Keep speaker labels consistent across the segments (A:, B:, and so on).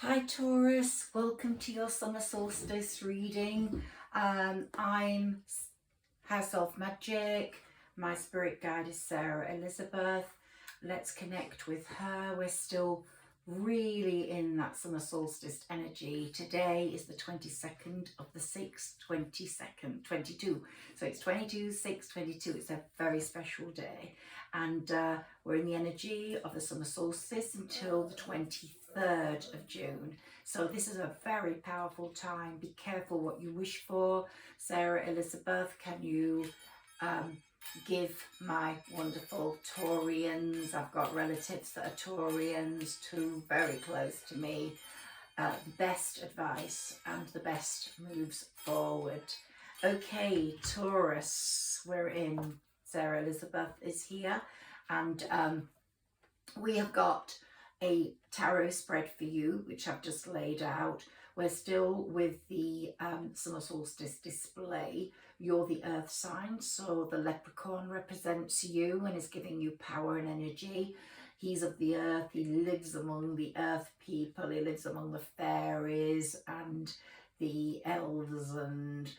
A: Hi Taurus, welcome to your summer solstice reading. I'm House of Magic. My spirit guide is Sarah Elizabeth. Let's connect with her. We're still really in that summer solstice energy. Today is the 22nd of the 6th, 22nd, 22. So it's 22, 6, 22. It's a very special day. And we're in the energy of the summer solstice until the 23rd of June. So this is a very powerful time. Be careful what you wish for. Sarah Elizabeth, can you give my wonderful Taurians, I've got relatives that are Taurians, two very close to me, the best advice and the best moves forward. Okay, Taurus, we're in. Sarah Elizabeth is here, and we have got a tarot spread for you, which I've just laid out. We're still with the summer solstice display. You're the earth sign, so the leprechaun represents you and is giving you power and energy. He's of the earth, he lives among the earth people, he lives among the fairies and the elves, and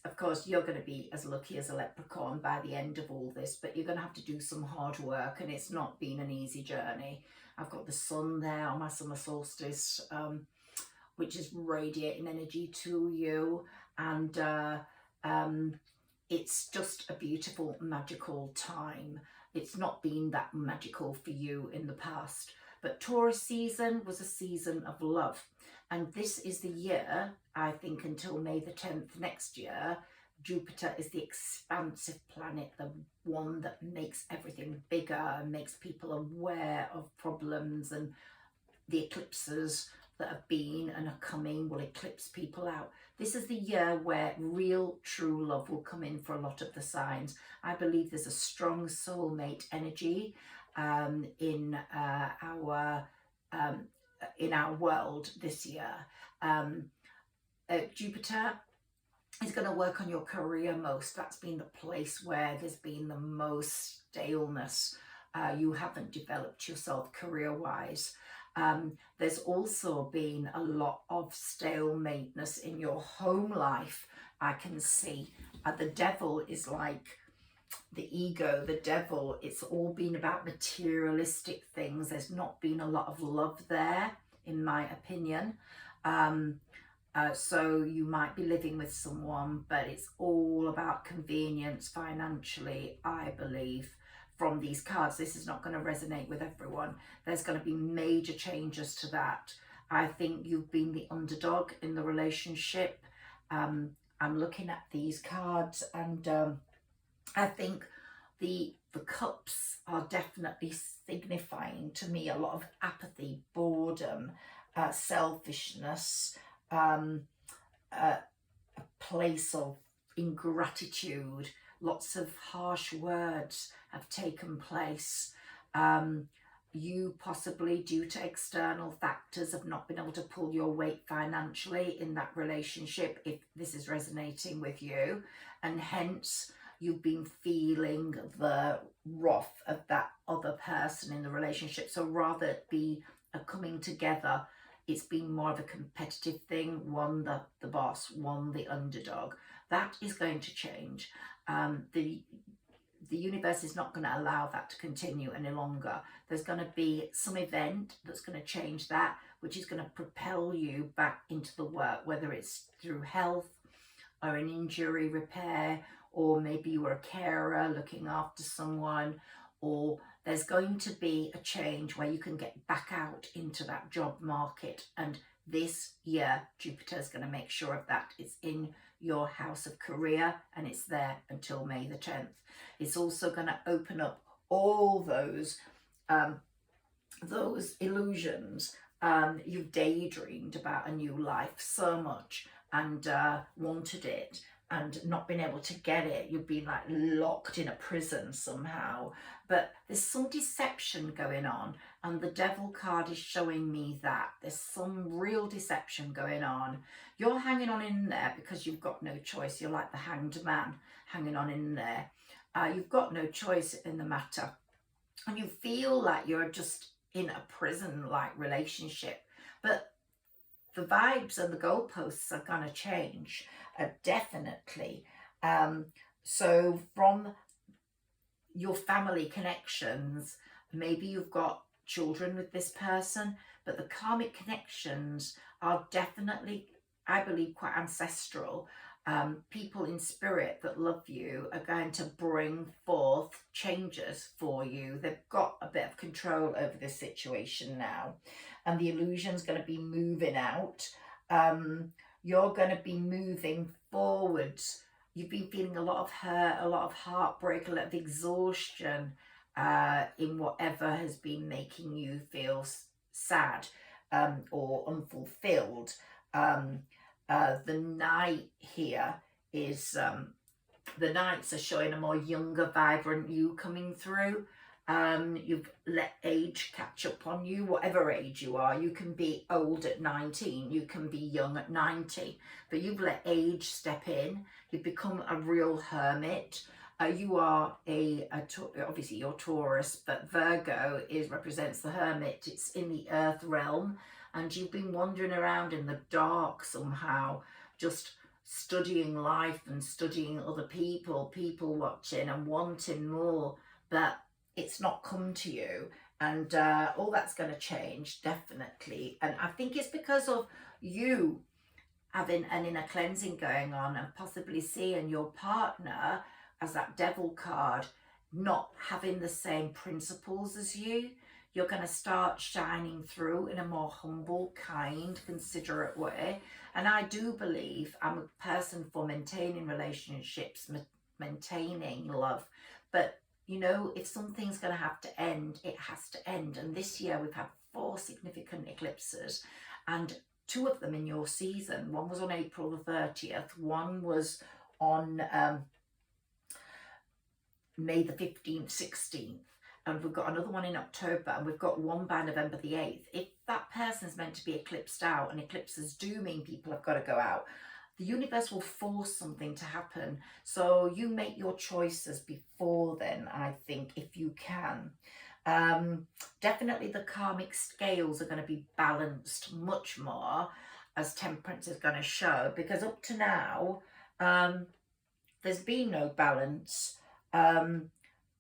A: of course, you're going to be as lucky as a leprechaun by the end of all this, but you're going to have to do some hard work, and it's not been an easy journey. I've got the sun there on my summer solstice, which is radiating energy to you, and it's just a beautiful, magical time. It's not been that magical for you in the past, but Taurus season was a season of love. And this is the year, I think, until May the 10th next year. Jupiter is the expansive planet, the one that makes everything bigger, makes people aware of problems, and the eclipses that have been and are coming will eclipse people out. This is the year where real, true love will come in for a lot of the signs. I believe there's a strong soulmate energy in our world this year. Jupiter is going to work on your career most. That's been the place where there's been the most staleness. You haven't developed yourself career-wise. There's also been a lot of stalemateness in your home life, I can see. The devil is like the ego, the devil. It's all been about materialistic things. There's not been a lot of love there, in my opinion. So you might be living with someone, but it's all about convenience financially, I believe. From these cards, this is not going to resonate with everyone. There's going to be major changes to that. I think you've been the underdog in the relationship. I'm looking at these cards, and I think the cups are definitely signifying to me a lot of apathy, boredom, selfishness, a place of ingratitude. Lots of harsh words have taken place. You possibly, due to external factors, have not been able to pull your weight financially in that relationship, if this is resonating with you, and hence you've been feeling the wrath of that other person in the relationship. So rather it be a coming together, it's been more of a competitive thing, one the boss, one the underdog. That is going to change. The universe is not going to allow that to continue any longer. There's going to be some event that's going to change that, which is going to propel you back into the work, whether it's through health or an injury repair, or maybe you were a carer looking after someone, or there's going to be a change where you can get back out into that job market. And this year, Jupiter is going to make sure of that. It's in your house of career, and it's there until May the 10th. It's also going to open up all those illusions. You've daydreamed about a new life so much and wanted it and not been able to get it. You've been like locked in a prison somehow, but there's some deception going on, and the devil card is showing me that there's some real deception going on. You're hanging on in there because you've got no choice. You're like the hanged man hanging on in there. You've got no choice in the matter, and you feel like you're just in a prison-like relationship. But the vibes and the goalposts are going to change, definitely. So from your family connections, maybe you've got children with this person, but the karmic connections are definitely, I believe, quite ancestral. People in spirit that love you are going to bring forth changes for you. They've got a bit of control over this situation now, and the illusion's going to be moving out. You're going to be moving forwards. You've been feeling a lot of hurt, a lot of heartbreak, a lot of exhaustion in whatever has been making you feel sad or unfulfilled. The Knight here is, the Knights are showing a more younger, vibrant you coming through. You've let age catch up on you, whatever age you are. You can be old at 19, you can be young at 90, but you've let age step in. You've become a real hermit. You are obviously you're Taurus, but Virgo represents the hermit. It's in the earth realm, and you've been wandering around in the dark somehow, just studying life and studying other people watching and wanting more, but it's not come to you. And all that's going to change, definitely. And I think it's because of you having an inner cleansing going on, and possibly seeing your partner as that devil card not having the same principles as you. You're going to start shining through in a more humble, kind, considerate way. And I do believe I'm a person for maintaining relationships, maintaining love. But you know, if something's going to have to end, it has to end. And this year we've had 4 significant eclipses, and 2 of them in your season. One was on April the 30th, one was on May the 15th, 16th, and we've got another one in October, and we've got one by November the 8th. If that person's meant to be eclipsed out, and eclipses do mean people have got to go out, the universe will force something to happen. So you make your choices before then, I think, if you can. Definitely the karmic scales are going to be balanced much more, as Temperance is going to show, because up to now there's been no balance.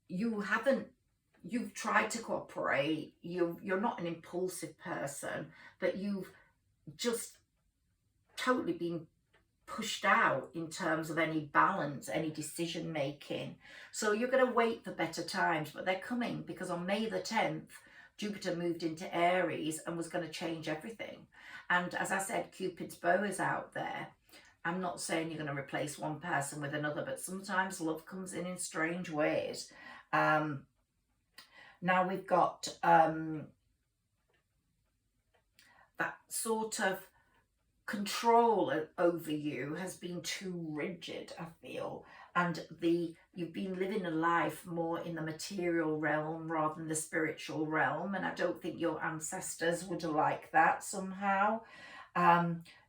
A: You've tried to cooperate, you're not an impulsive person, but you've just totally been pushed out in terms of any balance, any decision making. So you're going to wait for better times, but they're coming, because on May the 10th, Jupiter moved into Aries and was going to change everything. And as I said, Cupid's bow is out there. I'm not saying you're going to replace one person with another, but sometimes love comes in strange ways. Now we've got that sort of control over you has been too rigid, I feel, and you've been living a life more in the material realm rather than the spiritual realm, and I don't think your ancestors would like that somehow.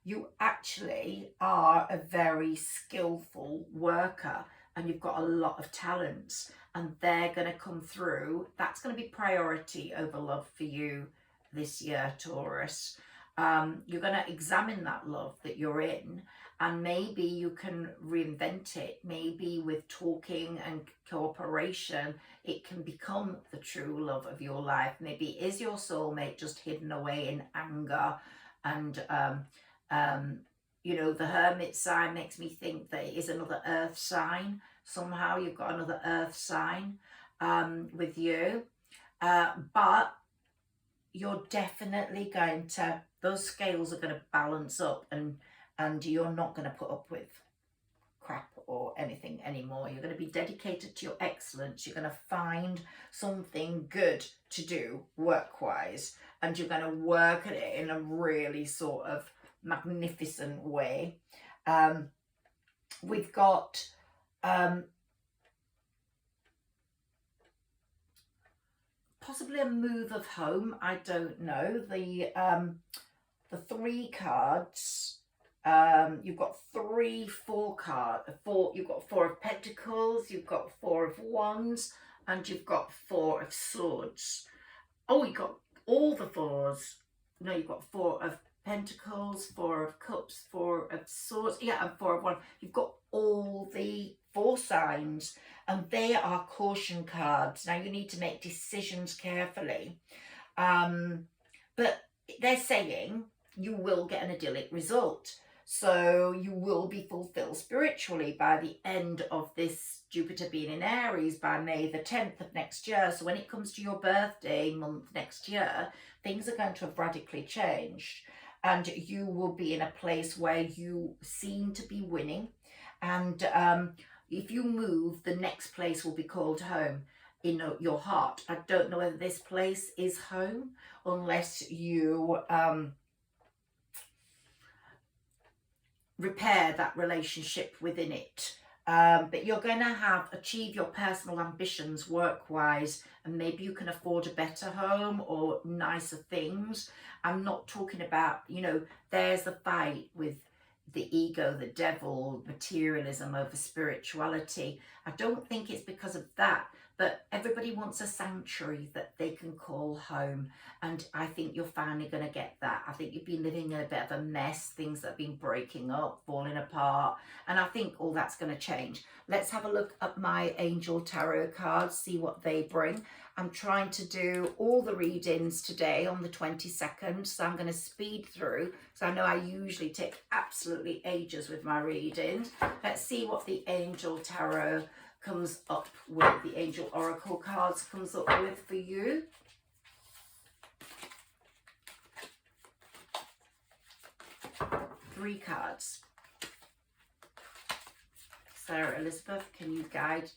A: You actually are a very skillful worker, and you've got a lot of talents, and they're going to come through. That's going to be priority over love for you this year, Taurus. You're going to examine that love that you're in, and maybe you can reinvent it. Maybe with talking and cooperation, it can become the true love of your life. Maybe it is your soulmate just hidden away in anger. And you know, the Hermit sign makes me think that it is another earth sign. Somehow you've got another earth sign with you, but you're definitely going to, those scales are going to balance up, and you're not going to put up with crap or anything anymore. You're going to be dedicated to your excellence. You're going to find something good to do work-wise, and you're going to work at it in a really sort of magnificent way. We've got possibly a move of home, I don't know. The 3 cards, you've got 4 cards, you've got 4 of Pentacles, you've got 4 of Wands, and you've got 4 of Swords. Oh, you got all the 4s. no, you've got 4 of Pentacles, 4 of Cups, 4 of Swords, yeah, and 4 of Wands. You've got all the 4 signs, and they are caution cards. Now you need to make decisions carefully, but they're saying you will get an idyllic result. So you will be fulfilled spiritually by the end of this Jupiter being in Aries by May the 10th of next year. So when it comes to your birthday month next year, things are going to have radically changed, and you will be in a place where you seem to be winning. And if you move, the next place will be called home in your heart. I don't know whether this place is home unless you repair that relationship within it. But you're going to achieve your personal ambitions work-wise, and maybe you can afford a better home or nicer things. I'm not talking about, you know, there's the fight with the ego, the devil, materialism over spirituality. I don't think it's because of that, but everybody wants a sanctuary that they can call home, and I think you're finally going to get that. I think you've been living in a bit of a mess, things that have been breaking up, falling apart, and I think all that's going to change. Let's have a look at my Angel Tarot cards, see what they bring. I'm trying to do all the readings today on the 22nd, so I'm going to speed through, because I know I usually take absolutely ages with my readings. Let's see what the Angel Tarot comes up with, the Angel Oracle cards comes up with for you. Three cards. Sarah Elizabeth, can you guide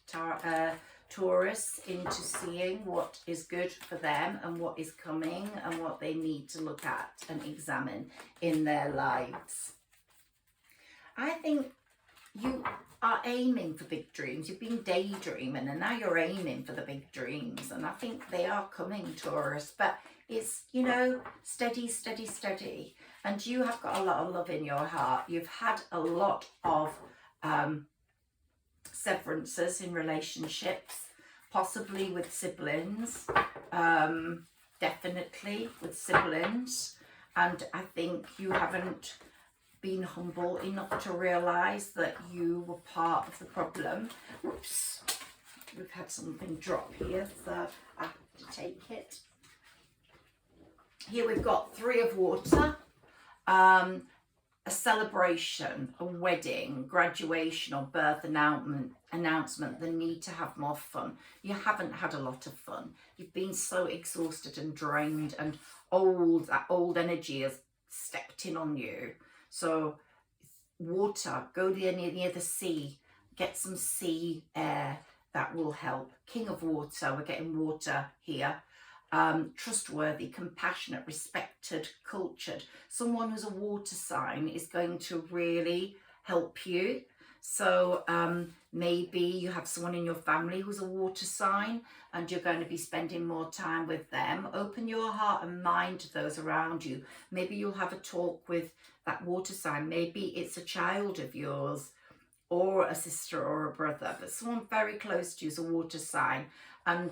A: Taurus into seeing what is good for them and what is coming and what they need to look at and examine in their lives? I think you are aiming for big dreams. You've been daydreaming and now you're aiming for the big dreams, and I think they are coming, Taurus, but it's, you know, steady, steady, steady. And you have got a lot of love in your heart. You've had a lot of severances in relationships, possibly with siblings, definitely with siblings, and I think you haven't been humble enough to realise that you were part of the problem. Whoops, we've had something drop here, so I have to take it. Here we've got 3 of Water, a celebration, a wedding, graduation or birth announcement, the need to have more fun. You haven't had a lot of fun. You've been so exhausted and drained, and that old energy has stepped in on you. So water, go near the sea, get some sea air, that will help. King of Water, we're getting water here. Trustworthy, compassionate, respected, cultured. Someone who's a water sign is going to really help you. So maybe you have someone in your family who's a water sign and you're going to be spending more time with them. Open your heart and mind to those around you. Maybe you'll have a talk with that water sign. Maybe it's a child of yours or a sister or a brother, but someone very close to you is a water sign. And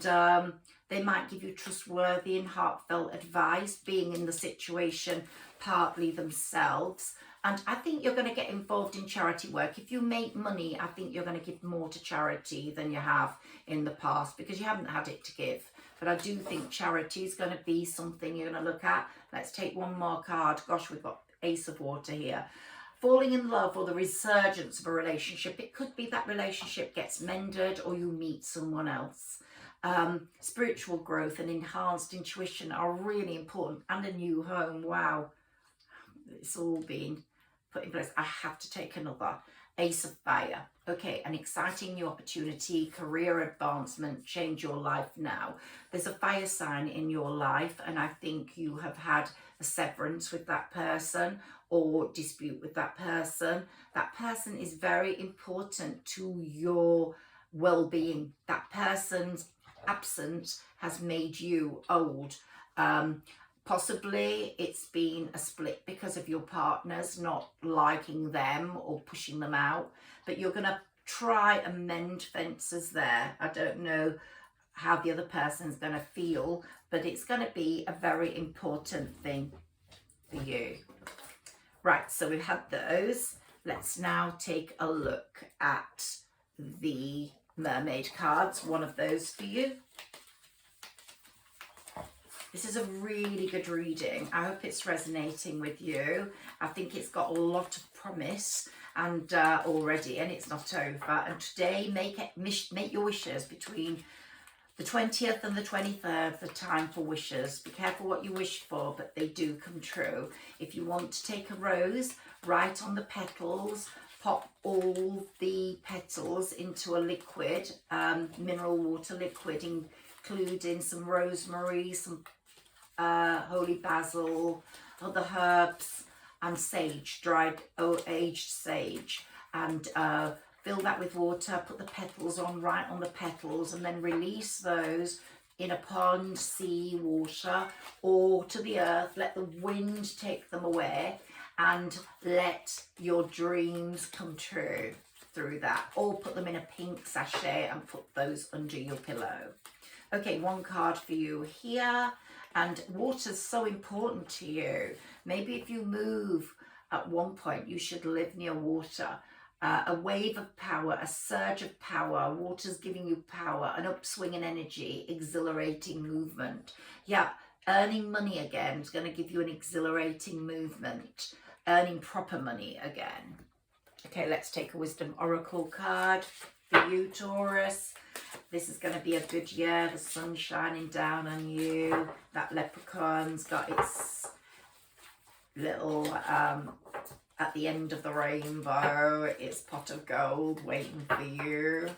A: they might give you trustworthy and heartfelt advice, being in the situation partly themselves. And I think you're going to get involved in charity work. If you make money, I think you're going to give more to charity than you have in the past, because you haven't had it to give. But I do think charity is going to be something you're going to look at. Let's take one more card. Gosh, we've got Ace of Water here. Falling in love or the resurgence of a relationship. It could be that relationship gets mended or you meet someone else. Spiritual growth and enhanced intuition are really important, and a new home. Wow, it's all been put in place. I have to take another. Ace of Fire. Okay, an exciting new opportunity, career advancement, change your life now. There's a fire sign in your life, and I think you have had a severance with that person or dispute with that person. That person is very important to your well-being. That person's absence has made you old. Possibly it's been a split because of your partners not liking them or pushing them out, but you're going to try and mend fences there. I don't know how the other person's going to feel, but it's going to be a very important thing. for you. Right, so we've had those. Let's now take a look at the mermaid cards, one of those for you. This is a really good reading. I hope it's resonating with you. I think it's got a lot of promise and already, and it's not over. And today, make your wishes between the 20th and the 23rd, the time for wishes. Be careful what you wish for, but they do come true. If you want to take a rose, write on the petals, pop all the petals into a liquid, mineral water liquid, including some rosemary, some holy basil, other herbs, and sage, dried aged sage, and fill that with water, put the petals on, right on the petals, and then release those in a pond, sea, water, or to the earth. Let the wind take them away, and let your dreams come true through that. Or put them in a pink sachet and put those under your pillow. Okay, one card for you here. And water's so important to you. Maybe if you move at one point, you should live near water. A wave of power, a surge of power. Water's giving you power, an upswing in energy, exhilarating movement. Yeah, earning money again is going to give you an exhilarating movement. Earning proper money again. Okay, let's take a wisdom oracle card for you, Taurus. This is going to be a good year. The sun's shining down on you. That leprechaun's got its little, at the end of the rainbow, its pot of gold waiting for you.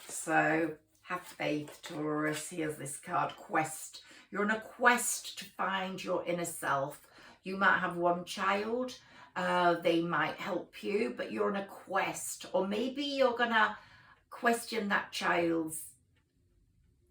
A: So have faith, Taurus. Here's this card, quest. You're on a quest to find your inner self. You might have one child. They might help you, but you're on a quest. Or maybe you're going to question that child's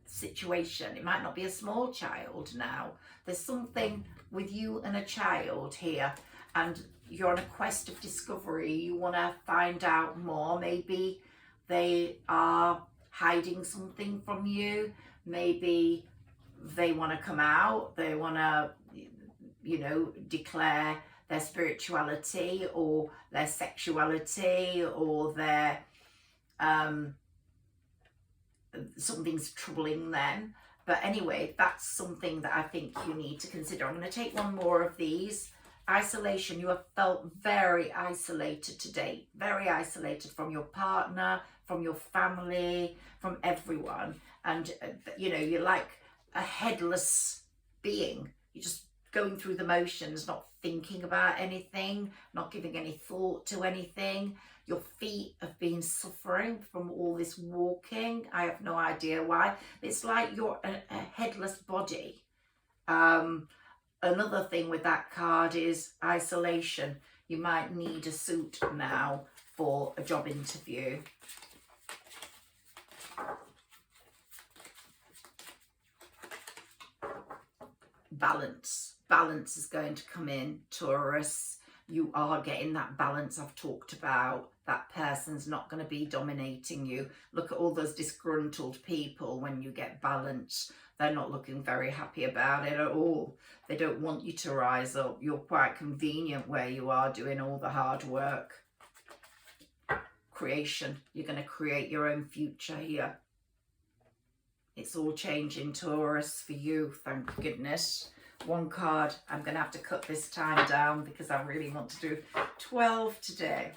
A: situation. It might not be a small child now. There's something with you and a child here, and you're on a quest of discovery. You want to find out more. Maybe they are hiding something from you. Maybe they want to come out. They want to, you know, declare their spirituality or their sexuality or their something's troubling them. But anyway, that's something that I think you need to consider. I'm going to take one more of these. Isolation. You have felt very isolated to date, very isolated from your partner, from your family, from everyone. And you know, you're like a headless being. You're just going through the motions, not thinking about anything, not giving any thought to anything. Your feet have been suffering from all this walking. I have no idea why. It's like you're a headless body. Another thing with that card is isolation. You might need a suit now for a job interview. Balance. Balance is going to come in, Taurus. You are getting that balance I've talked about. That person's not going to be dominating you. Look at all those disgruntled people. When you get balance, they're not looking very happy about it at all. They don't want you to rise up. You're quite convenient where you are doing all the hard work. Creation. You're going to create your own future here. It's all changing, Taurus, for you, thank goodness. One card. I'm going to have to cut this time down because I really want to do 12 today.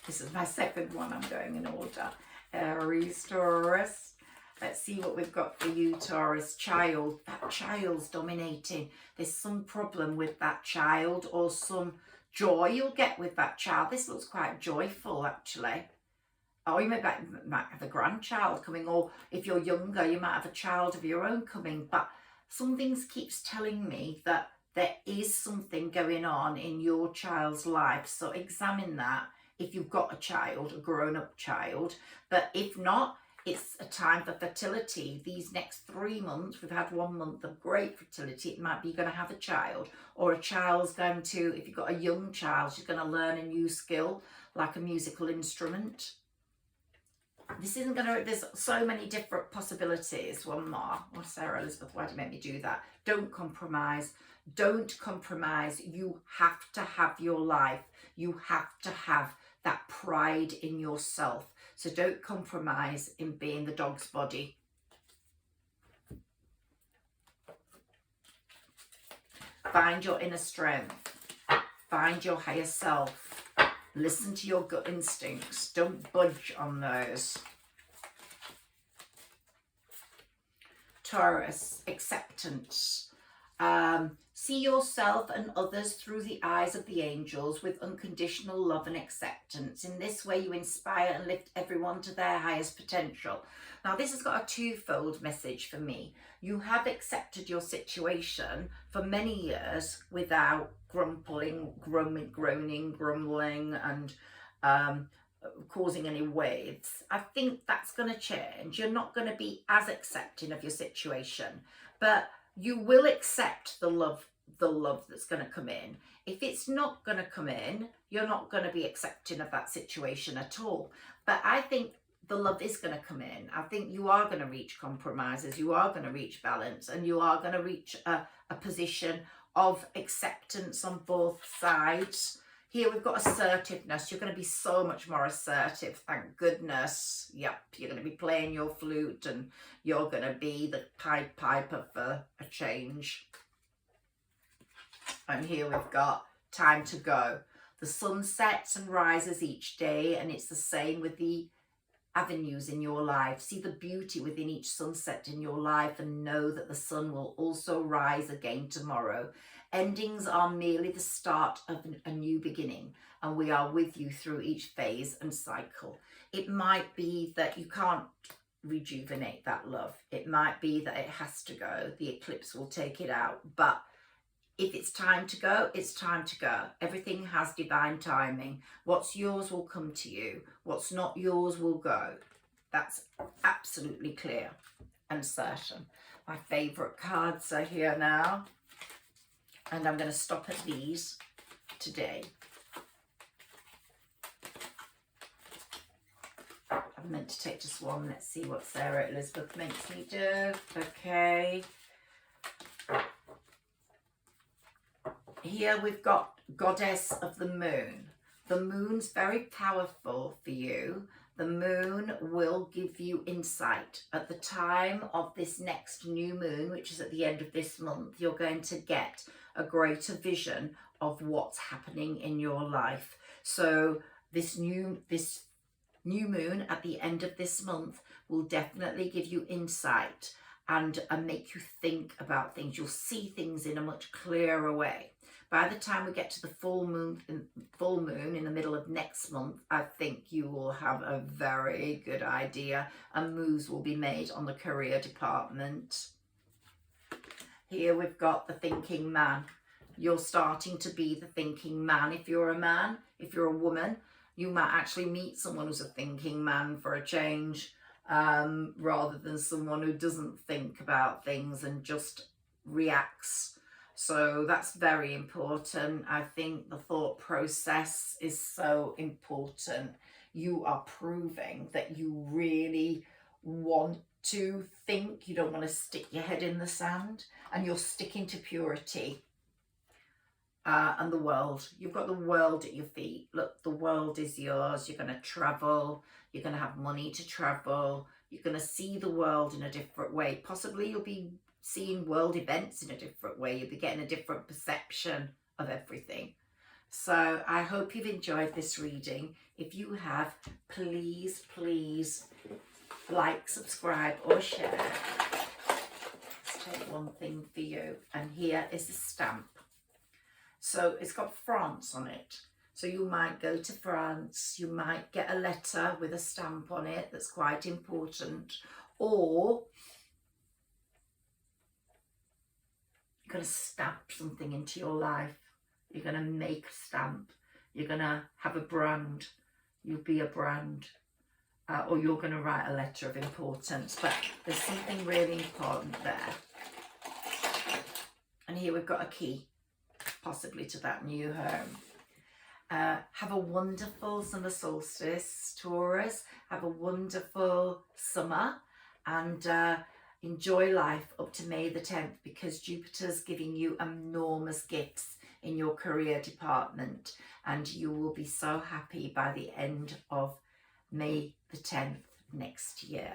A: This is my second one. I'm going in order. Aries, Taurus. Let's see what we've got for you, Taurus. Child. That child's dominating. There's some problem with that child or some joy you'll get with that child. This looks quite joyful, actually. Or you might have a grandchild coming, or if you're younger, you might have a child of your own coming. But something keeps telling me that there is something going on in your child's life. So examine that if you've got a child, a grown-up child. But if not, it's a time for fertility. These next 3 months, we've had 1 month of great fertility. It might be you're going to have a child, or a child's going to, if you've got a young child, she's going to learn a new skill, like a musical instrument. This isn't going to, there's so many different possibilities. One more. Oh, Sarah Elizabeth, why do you make me do that? Don't compromise. Don't compromise. You have to have your life. You have to have that pride in yourself. So don't compromise in being the dog's body. Find your inner strength. Find your higher self. Listen to your gut instincts. Don't budge on those. Taurus, acceptance. See yourself and others through the eyes of the angels with unconditional love and acceptance. In this way, you inspire and lift everyone to their highest potential. Now, this has got a twofold message for me. You have accepted your situation for many years without grumbling, groaning, grumbling, and causing any waves. I think that's going to change. You're not going to be as accepting of your situation, but you will accept the love that's going to come in. If it's not going to come in, you're not going to be accepting of that situation at all. But I think the love is going to come in. I think you are going to reach compromises, you are going to reach balance, and you are going to reach a position of acceptance on both sides. Here we've got assertiveness. You're going to be so much more assertive, thank goodness. Yep, you're going to be playing your flute and you're going to be the Pied Piper for a change. And here we've got time to go. The sun sets and rises each day, and it's the same with the avenues in your life. See the beauty within each sunset in your life and know that the sun will also rise again tomorrow. Endings are merely the start of a new beginning, and we are with you through each phase and cycle. It might be that you can't rejuvenate that love. It might be that it has to go. The eclipse will take it out. But if it's time to go, it's time to go. Everything has divine timing. What's yours will come to you. What's not yours will go. That's absolutely clear and certain. My favourite cards are here now. And I'm going to stop at these today. I'm meant to take just one. Let's see what Sarah Elizabeth makes me do. Okay. Here we've got Goddess of the Moon. The moon's very powerful for you. The moon will give you insight. At the time of this next new moon, which is at the end of this month, you're going to get a greater vision of what's happening in your life. So this new moon at the end of this month will definitely give you insight and make you think about things. You'll see things in a much clearer way. By the time we get to the full moon in the middle of next month, I think you will have a very good idea and moves will be made on the career department. Here we've got the thinking man. You're starting to be the thinking man. If you're a man, if you're a woman, you might actually meet someone who's a thinking man for a change, rather than someone who doesn't think about things and just reacts. So that's very important. I think the thought process is so important. You are proving that you really want to think. You don't want to stick your head in the sand, and you're sticking to purity. And the world. You've got the world at your feet. Look, the world is yours. You're going to travel. You're going to have money to travel. You're going to see the world in a different way. Possibly you'll be seeing world events in a different way. You'll be getting a different perception of everything. So I hope you've enjoyed this reading. If you have, please like, subscribe or share. Let's take one thing for you. And here is a stamp. So it's got France on it. So you might go to France, you might get a letter with a stamp on it that's quite important, or you're going to stamp something into your life. You're going to make a stamp. You're going to have a brand. You'll be a brand. Or you're going to write a letter of importance. But there's something really important there. And here we've got a key, possibly to that new home. Have a wonderful summer solstice, Taurus. Have a wonderful summer, and enjoy life up to May the 10th, because Jupiter's giving you enormous gifts in your career department, and you will be so happy by the end of May the 10th next year.